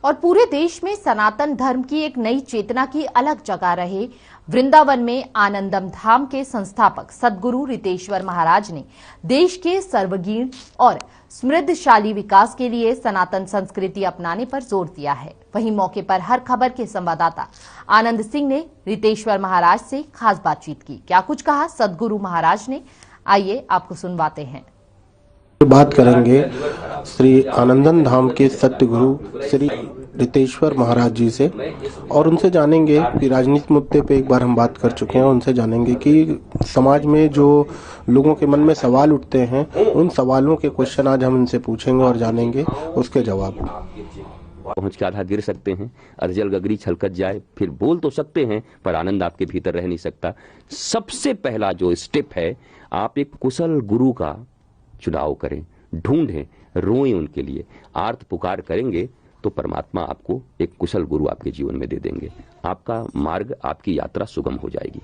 और पूरे देश में सनातन धर्म की एक नई चेतना की अलग जगह रहे वृंदावन में आनंदम धाम के संस्थापक सद्गुरु रितेश्वर महाराज ने देश के सर्वगीण और समृद्धशाली विकास के लिए सनातन संस्कृति अपनाने पर जोर दिया है। वहीं मौके पर हर खबर के संवाददाता आनंद सिंह ने रितेश्वर महाराज से खास बातचीत की। क्या कुछ कहा सद्गुरु महाराज ने, आइए आपको सुनवाते हैं। बात करेंगे श्री आनंदम धाम के सतगुरु श्री रितेश्वर महाराज जी से और उनसे जानेंगे कि राजनीतिक मुद्दे पे एक बार हम बात कर चुके हैं। उनसे जानेंगे कि समाज में जो लोगों के मन में सवाल उठते हैं उन सवालों के क्वेश्चन आज हम उनसे पूछेंगे और जानेंगे उसके जवाब। पहुंच के आधा गिर सकते हैं, अर्जल गगरी छलकत जाए, फिर बोल तो सकते हैं पर आनंद आपके भीतर रह नहीं सकता। सबसे पहला जो स्टेप है, आप एक कुशल गुरु का चुनाव करें, ढूंढें, रोएं उनके लिए, आर्त पुकार करेंगे तो परमात्मा आपको एक कुशल गुरु आपके जीवन में दे देंगे। आपका मार्ग, आपकी यात्रा सुगम हो जाएगी।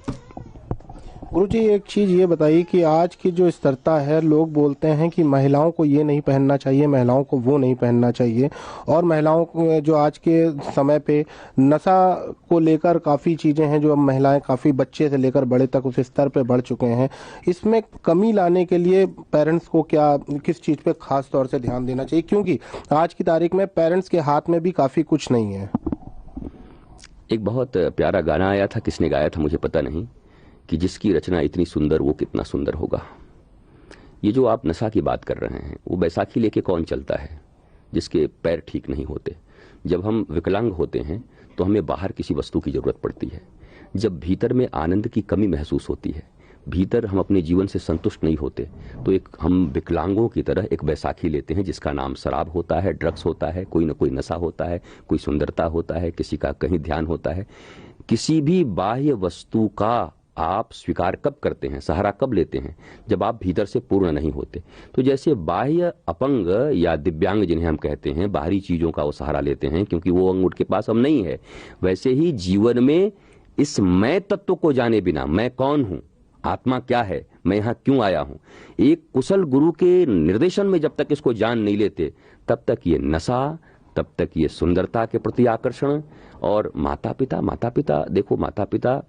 गुरु जी, एक चीज ये बताइए कि आज की जो स्थिरता है, लोग बोलते हैं कि महिलाओं को ये नहीं पहनना चाहिए, महिलाओं को वो नहीं पहनना चाहिए, और महिलाओं को जो आज के समय पे नशा को लेकर काफी चीजें हैं जो अब महिलाएं काफी बच्चे से लेकर बड़े तक उस स्तर पे बढ़ चुके हैं। इसमें कमी लाने के लिए पेरेंट्स को क्या किस चीज पे खास तौर से ध्यान देना चाहिए, क्योंकि आज की तारीख में पेरेंट्स के हाथ में भी काफी कुछ नहीं है। एक बहुत प्यारा गाना आया था, किसने गाया था मुझे पता नहीं, कि जिसकी रचना इतनी सुंदर वो कितना सुंदर होगा। ये जो आप नशा की बात कर रहे हैं, वो बैसाखी लेके कौन चलता है जिसके पैर ठीक नहीं होते। जब हम विकलांग होते हैं तो हमें बाहर किसी वस्तु की जरूरत पड़ती है। जब भीतर में आनंद की कमी महसूस होती है, भीतर हम अपने जीवन से संतुष्ट नहीं होते, तो एक हम विकलांगों की तरह एक बैसाखी लेते हैं जिसका नाम शराब होता है, ड्रग्स होता है, कोई न कोई नशा होता है, कोई सुंदरता होता है, किसी का कहीं ध्यान होता है। किसी भी बाह्य वस्तु का आप स्वीकार कब करते हैं, सहारा कब लेते हैं, जब आप भीतर से पूर्ण नहीं होते। तो जैसे बाह्य अपंग या दिव्यांग जिन्हें हम कहते हैं, बाहरी चीजों का वो सहारा लेते हैं क्योंकि वो अंग उनके पास अब नहीं है, वैसे ही जीवन में इस मैं तत्व को जाने बिना, मैं कौन हूं, आत्मा क्या है, मैं यहां क्यों आया हूं, एक कुशल गुरु के निर्देशन में जब तक इसको जान नहीं लेते, तब तक ये नशा, तब तक ये सुंदरता के प्रति आकर्षण। और माता पिता देखो, माता पिता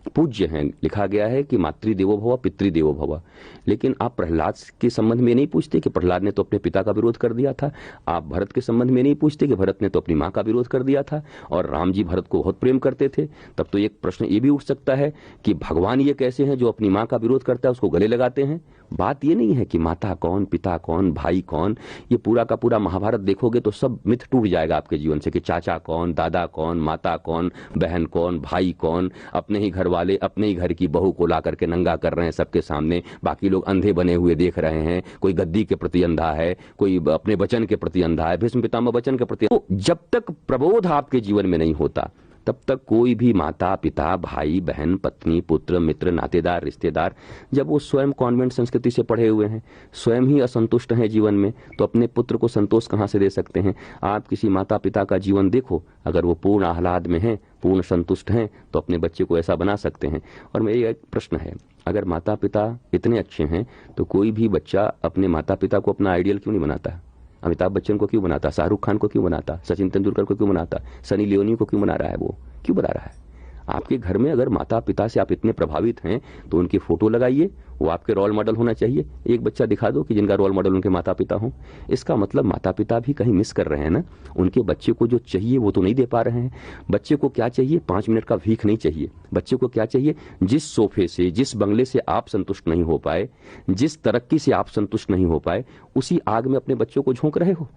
पूज्य हैं, लिखा गया है कि मातृदेवो भव पितृदेवो भव, लेकिन आप प्रहलाद के संबंध में नहीं पूछते कि प्रहलाद ने तो अपने पिता का विरोध कर दिया था। आप भरत के संबंध में नहीं पूछते कि भरत ने तो अपनी मां का विरोध कर दिया था, और राम जी भरत को बहुत प्रेम करते थे। तब तो एक प्रश्न ये भी उठ सकता है कि भगवान ये कैसे हैं जो अपनी मां का विरोध करता है उसको गले लगाते हैं। बात ये नहीं है कि माता कौन, पिता कौन, भाई कौन, ये पूरा का पूरा महाभारत देखोगे तो सब मिथ टूट जाएगा आपके जीवन से कि चाचा कौन, दादा कौन, माता कौन, बहन कौन, भाई कौन, अपने ही घर वाले अपने ही घर की बहू को ला करके नंगा कर रहे हैं सबके सामने, बाकी लोग अंधे बने हुए देख रहे हैं। कोई गद्दी के प्रति अंधा है, कोई अपने वचन के प्रति अंधा है, भीष्म पितामह वचन के प्रति। तो जब तक प्रबोध आपके जीवन में नहीं होता तब तक कोई भी माता पिता, भाई बहन, पत्नी, पुत्र, मित्र, नातेदार, रिश्तेदार, जब वो स्वयं कॉन्वेंट संस्कृति से पढ़े हुए हैं, स्वयं ही असंतुष्ट हैं जीवन में, तो अपने पुत्र को संतोष कहां से दे सकते हैं। आप किसी माता पिता का जीवन देखो, अगर वो पूर्ण आह्लाद में हैं, पूर्ण संतुष्ट हैं, तो अपने बच्चे को ऐसा बना सकते हैं। और मेरा एक प्रश्न है, अगर माता पिता इतने अच्छे हैं तो कोई भी बच्चा अपने माता पिता को अपना आइडियल क्यों नहीं बनाता? अमिताभ बच्चन को क्यों बनाता, शाहरुख खान को क्यों बनाता, सचिन तेंदुलकर को क्यों बनाता, सनी लियोनी को क्यों बना रहा है? वो क्यों बना रहा है? आपके घर में अगर माता पिता से आप इतने प्रभावित हैं तो उनकी फोटो लगाइए, वो आपके रोल मॉडल होना चाहिए। एक बच्चा दिखा दो कि जिनका रोल मॉडल उनके माता पिता हों। इसका मतलब माता पिता भी कहीं मिस कर रहे हैं ना, उनके बच्चे को जो चाहिए वो तो नहीं दे पा रहे हैं। बच्चे को क्या चाहिए? 5 मिनट का भीख नहीं चाहिए। बच्चे को क्या चाहिए? जिस सोफे से, जिस बंगले से आप संतुष्ट नहीं हो पाए, जिस तरक्की से आप संतुष्ट नहीं हो पाए, उसी आग में अपने बच्चों को झोंक रहे हो।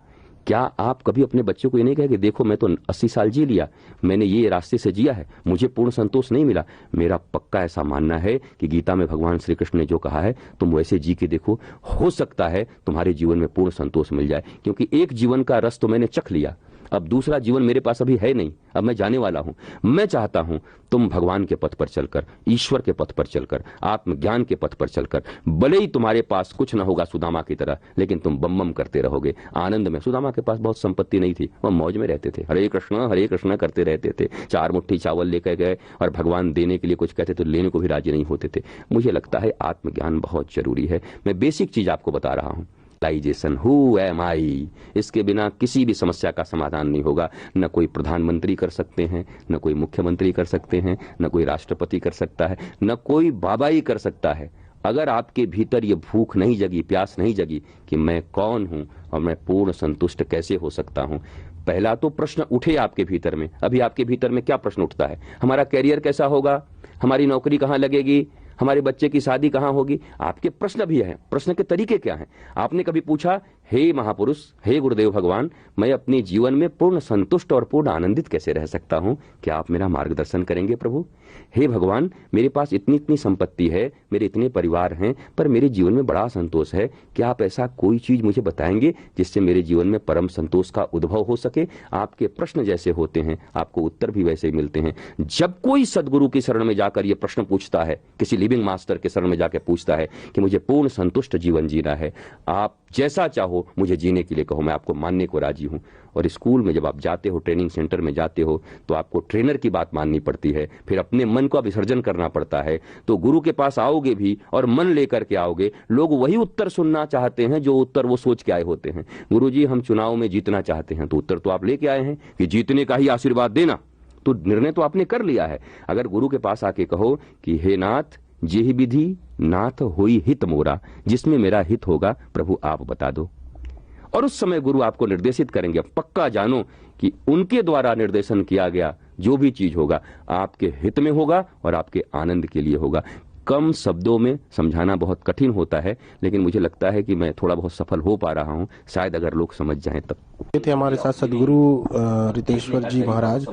क्या आप कभी अपने बच्चे को ये नहीं कहे कि देखो मैं तो 80 साल जी लिया, मैंने ये रास्ते से जिया है, मुझे पूर्ण संतोष नहीं मिला। मेरा पक्का ऐसा मानना है कि गीता में भगवान श्री कृष्ण ने जो कहा है तुम वैसे जी के देखो, हो सकता है तुम्हारे जीवन में पूर्ण संतोष मिल जाए। क्योंकि एक जीवन का रस तो मैंने चख लिया, अब दूसरा जीवन मेरे पास अभी है नहीं, अब मैं जाने वाला हूं। मैं चाहता हूं तुम भगवान के पथ पर चलकर, ईश्वर के पथ पर चलकर, आत्मज्ञान के पथ पर चलकर, भले ही तुम्हारे पास कुछ न होगा सुदामा की तरह, लेकिन तुम बम बम करते रहोगे आनंद में। सुदामा के पास बहुत संपत्ति नहीं थी, वह मौज में रहते थे, हरे कृष्ण करते रहते थे। 4 मुट्ठी चावल लेकर गए और भगवान देने के लिए कुछ कहते तो लेने को भी राजी नहीं होते थे। मुझे लगता है आत्मज्ञान बहुत जरूरी है। मैं बेसिक चीज आपको बता रहा हूं हु एम आई, इसके बिना किसी भी समस्या का समाधान नहीं होगा। न कोई प्रधानमंत्री कर सकते हैं, न कोई मुख्यमंत्री कर सकते हैं, न कोई राष्ट्रपति कर सकता है, न कोई बाबा ही कर सकता है। अगर आपके भीतर ये भूख नहीं जगी, प्यास नहीं जगी कि मैं कौन हूं और मैं पूर्ण संतुष्ट कैसे हो सकता हूं। पहला तो प्रश्न उठे आपके भीतर में। अभी आपके भीतर में क्या प्रश्न उठता है? हमारा कैरियर कैसा होगा, हमारी नौकरी कहां लगेगी, हमारे बच्चे की शादी कहां होगी? आपके प्रश्न भी हैं। प्रश्न के तरीके क्या हैं? आपने कभी पूछा, हे महापुरुष, हे गुरुदेव भगवान, मैं अपने जीवन में पूर्ण संतुष्ट और पूर्ण आनंदित कैसे रह सकता हूं? क्या आप मेरा मार्गदर्शन करेंगे प्रभु? हे भगवान, मेरे पास इतनी इतनी संपत्ति है, मेरे इतने परिवार हैं, पर मेरे जीवन में बड़ा असंतोष है। क्या आप ऐसा कोई चीज मुझे बताएंगे जिससे मेरे जीवन में परम संतोष का उद्भव हो सके? आपके प्रश्न जैसे होते हैं, आपको उत्तर भी वैसे ही मिलते हैं। जब कोई सदगुरु की शरण में जाकर यह प्रश्न पूछता है, किसी लिविंग मास्टर के शरण में जाकर पूछता है कि मुझे पूर्ण संतुष्ट जीवन जीना है, आप जैसा चाहो मुझे जीने के लिए कहो, मैं आपको मानने को राजी हूं। और स्कूल में जब आप जाते हो, ट्रेनिंग सेंटर में जाते हो, तो आपको ट्रेनर की बात माननी पड़ती है, फिर अपने मन का विसर्जन करना पड़ता है। तो गुरु के पास आओगे भी और मन लेकर के आओगे, लोग वही उत्तर सुनना चाहते हैं जो उत्तर वो सोच के आए होते हैं। गुरुजी, हम चुनाव में जीतना चाहते हैं, तो उत्तर तो आप लेके आए हैं कि जीतने का ही आशीर्वाद देना, तो निर्णय तो आपने कर लिया है। अगर गुरु के पास आके कहो कि हे नाथ, जेहि विधि नाथ होई हित मोरा, जिसमें मेरा हित होगा प्रभु आप बता दो, और उस समय गुरु आपको निर्देशित करेंगे। पक्का जानो कि उनके द्वारा निर्देशन किया गया जो भी चीज होगा आपके हित में होगा और आपके आनंद के लिए होगा। कम शब्दों में समझाना बहुत कठिन होता है, लेकिन मुझे लगता है कि मैं थोड़ा बहुत सफल हो पा रहा हूं, शायद अगर लोग समझ जाएं तब। ये थे हमारे साथ सदगुरु रितेश्वर जी महाराज,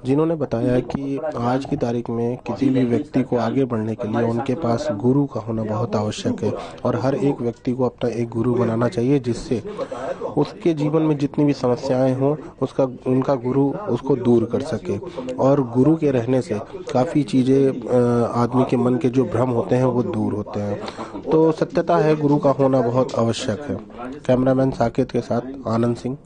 जिन्होंने बताया कि आज की तारीख में किसी भी व्यक्ति को आगे बढ़ने के लिए उनके पास गुरु का होना बहुत आवश्यक है, और हर एक व्यक्ति को अपना एक गुरु बनाना चाहिए, जिससे उसके जीवन में जितनी भी समस्याएं हों उनका गुरु उसको दूर कर सके। और गुरु के रहने से काफ़ी चीज़ें आदमी के मन के जो भ्रम होते हैं वो दूर होते हैं। तो सत्यता है, गुरु का होना बहुत आवश्यक है। कैमरामैन साकेत के साथ आनंद सिंह,